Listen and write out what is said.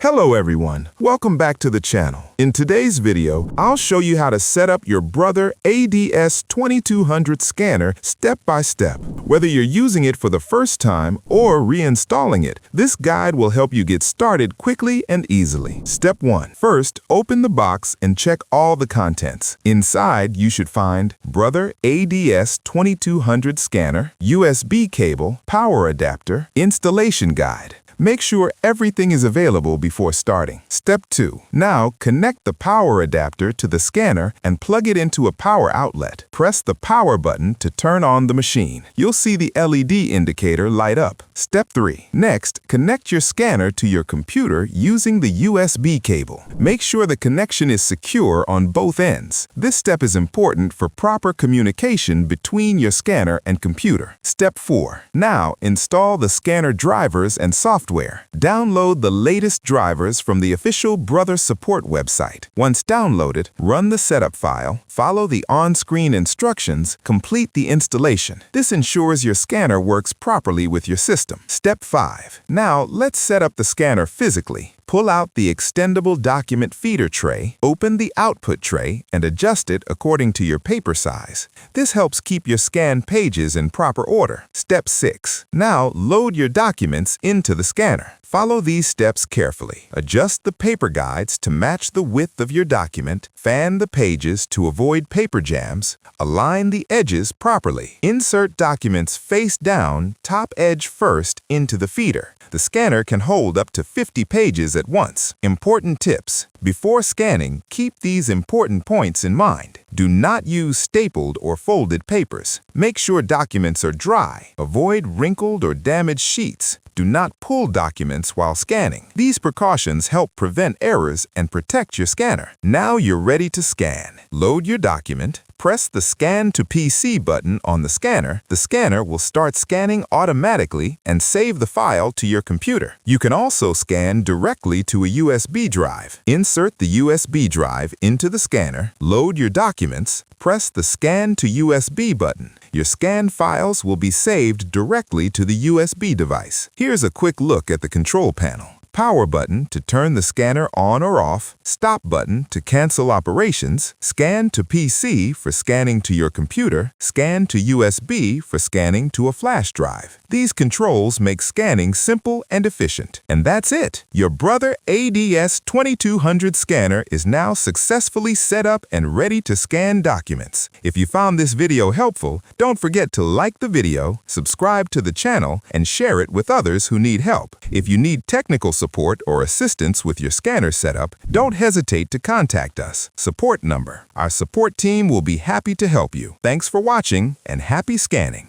Hello everyone, welcome back to the channel. In today's video, I'll show you how to set up your Brother ADS-2200 scanner step by step. Whether you're using it for the first time or reinstalling it, this guide will help you get started quickly and easily. Step 1. First, open the box and check all the contents. Inside, you should find Brother ADS-2200 scanner, USB cable, power adapter, installation guide. Make sure everything is available before starting. Step 2. Now, connect the power adapter to the scanner and plug it into a power outlet. Press the power button to turn on the machine. You'll see the LED indicator light up. Step 3. Next, connect your scanner to your computer using the USB cable. Make sure the connection is secure on both ends. This step is important for proper communication between your scanner and computer. Step 4. Now, install the scanner drivers and software. Download the latest drivers from the official Brother support website. Once downloaded, run the setup file, follow the on-screen instructions, complete the installation. This ensures your scanner works properly with your system. Step 5. Now, let's set up the scanner physically. Pull out the extendable document feeder tray, open the output tray, and adjust it according to your paper size. This helps keep your scanned pages in proper order. Step 6. Now, load your documents into the scanner. Follow these steps carefully. Adjust the paper guides to match the width of your document, fan the pages to avoid paper jams, align the edges properly. Insert documents face down, top edge first, into the feeder. The scanner can hold up to 50 pages at once. Important tips. Before scanning, keep these important points in mind. Do not use stapled or folded papers. Make sure documents are dry. Avoid wrinkled or damaged sheets. Do not pull documents while scanning. These precautions help prevent errors and protect your scanner. Now you're ready to scan. Load your document. Press the Scan to PC button on the scanner. The scanner will start scanning automatically and save the file to your computer. You can also scan directly to a USB drive. Insert the USB drive into the scanner, load your documents, press the Scan to USB button. Your scanned files will be saved directly to the USB device. Here's a quick look at the control panel. Power button to turn the scanner on or off, stop button to cancel operations, scan to PC for scanning to your computer, scan to USB for scanning to a flash drive. These controls make scanning simple and efficient. And that's it! Your Brother ADS-2200 scanner is now successfully set up and ready to scan documents. If you found this video helpful, don't forget to like the video, subscribe to the channel, and share it with others who need help. If you need technical support or assistance with your scanner setup, don't hesitate to contact us. Support number. Our support team will be happy to help you. Thanks for watching and happy scanning.